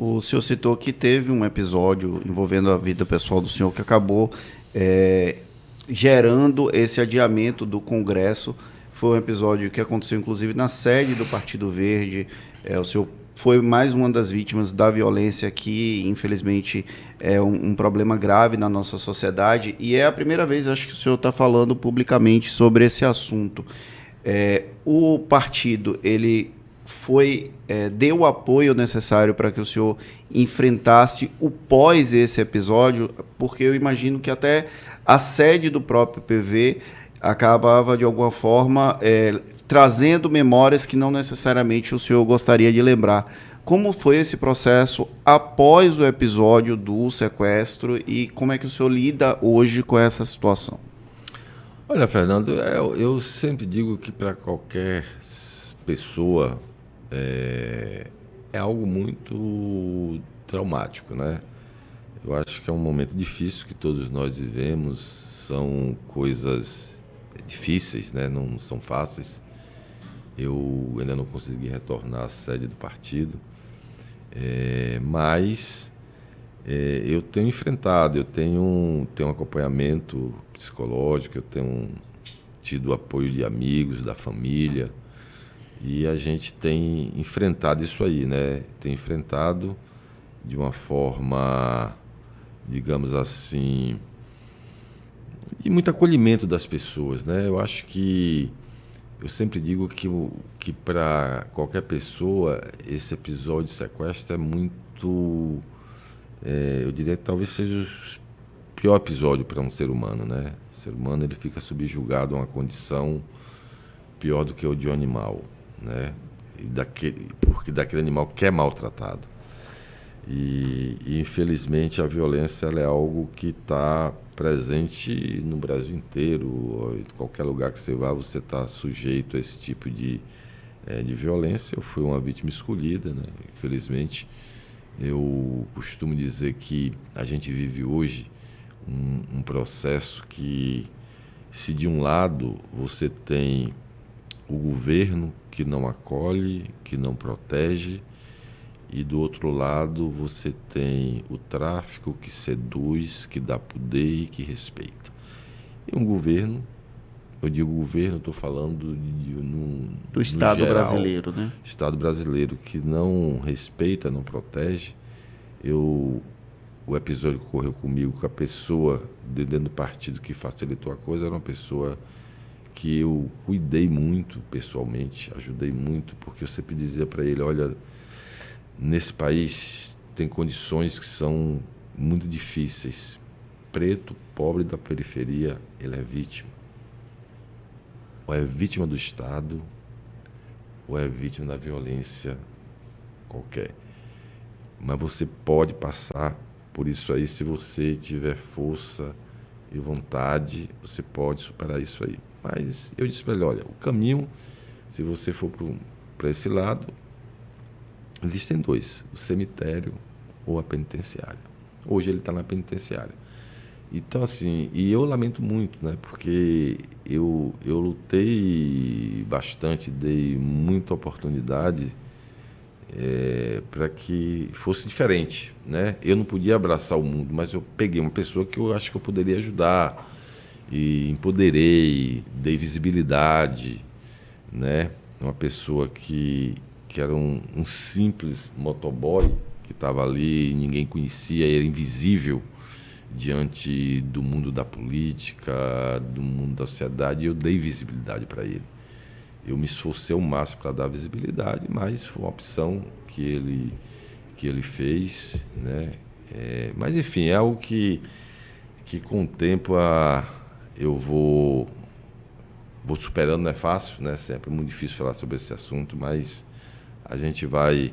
O senhor citou que teve um episódio envolvendo a vida pessoal do senhor que acabou gerando esse adiamento do Congresso. Foi um episódio que aconteceu, inclusive, na sede do Partido Verde. O senhor foi mais uma das vítimas da violência que, infelizmente, é um problema grave na nossa sociedade. E é a primeira vez, acho que o senhor está falando publicamente sobre esse assunto. O partido, ele deu o apoio necessário para que o senhor enfrentasse o pós esse episódio, porque eu imagino que até a sede do próprio PV acabava, de alguma forma, trazendo memórias que não necessariamente o senhor gostaria de lembrar. Como foi esse processo após o episódio do sequestro e como é que o senhor lida hoje com essa situação? Olha, Fernando, eu sempre digo que para qualquer pessoa é algo muito traumático, né? Eu acho que é um momento difícil que todos nós vivemos, são coisas difíceis, né? Não são fáceis. Eu ainda não consegui retornar à sede do partido, mas eu tenho enfrentado, eu tenho um acompanhamento psicológico, eu tenho tido apoio de amigos, da família, e a gente tem enfrentado isso aí, né? Tem enfrentado de uma forma, digamos assim, de muito acolhimento das pessoas, né? Eu acho que eu sempre digo que para qualquer pessoa esse episódio de sequestro é muito, eu diria que talvez seja o pior episódio para um ser humano, né? O ser humano ele fica subjugado a uma condição pior do que o de um animal, né? Porque daquele animal que é maltratado. E infelizmente a violência ela é algo que está presente no Brasil inteiro. Em qualquer lugar que você vá, você está sujeito a esse tipo de violência. Eu fui uma vítima escolhida, né? Infelizmente, eu costumo dizer que a gente vive hoje um processo que, se de um lado você tem o governo que não acolhe, que não protege, e do outro lado você tem o tráfico que seduz, que dá poder e que respeita. E um governo, eu digo governo, estou falando Do Estado geral, brasileiro, né? Estado brasileiro que não respeita, não protege. O episódio que ocorreu comigo com a pessoa dentro do partido que facilitou a coisa era uma pessoa que eu cuidei muito pessoalmente, ajudei muito, porque eu sempre dizia para ele, olha, nesse país tem condições que são muito difíceis. Preto, pobre da periferia, ele é vítima. Ou é vítima do Estado, ou é vítima da violência qualquer. Mas você pode passar por isso aí, se você tiver força e vontade, você pode superar isso aí. Mas eu disse para ele, olha, o caminho, se você for para esse lado, existem dois, o cemitério ou a penitenciária. Hoje ele está na penitenciária. Então, assim, e eu lamento muito, né? Porque eu lutei bastante, dei muita oportunidade para que fosse diferente, né? Eu não podia abraçar o mundo, mas eu peguei uma pessoa que eu acho que eu poderia ajudar e empoderei, dei visibilidade, né? Uma pessoa que era um simples motoboy que estava ali, ninguém conhecia, era invisível diante do mundo da política, do mundo da sociedade, e eu dei visibilidade para ele. Eu me esforcei ao máximo para dar visibilidade, mas foi uma opção que ele fez, né? Mas enfim, é algo que com o tempo eu vou superando. Não é fácil, né? Sempre é muito difícil falar sobre esse assunto, mas a gente vai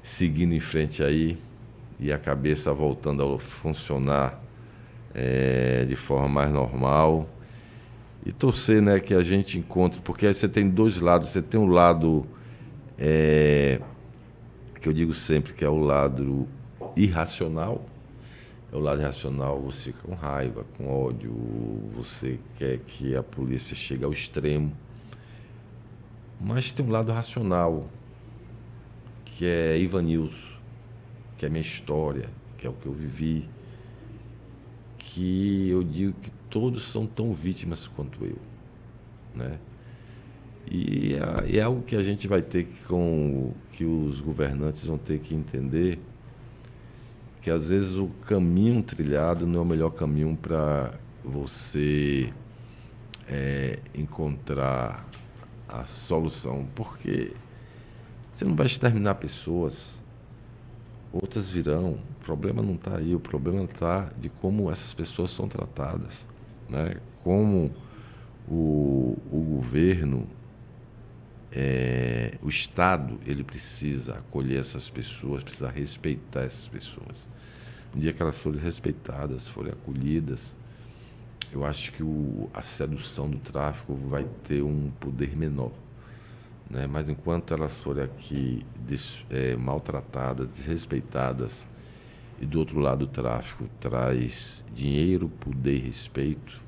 seguindo em frente aí e a cabeça voltando a funcionar de forma mais normal. E torcer, né, que a gente encontre, porque aí você tem dois lados. Você tem um lado que eu digo sempre que é o lado irracional. É o lado irracional, você fica com raiva, com ódio, você quer que a polícia chegue ao extremo. Mas tem um lado racional, que é Ivanilson, que é minha história, que é o que eu vivi, que eu digo que todos são tão vítimas quanto eu, né? E é algo que a gente vai ter que os governantes vão ter que entender, que às vezes o caminho trilhado não é o melhor caminho para você encontrar a solução, porque você não vai exterminar pessoas, outras virão. O problema não está aí, o problema está de como essas pessoas são tratadas, né? Como o governo, o Estado, ele precisa acolher essas pessoas, precisa respeitar essas pessoas. No dia que elas forem respeitadas, forem acolhidas, eu acho que a sedução do tráfico vai ter um poder menor, né? Mas enquanto elas forem aqui maltratadas, desrespeitadas, e do outro lado o tráfico traz dinheiro, poder e respeito,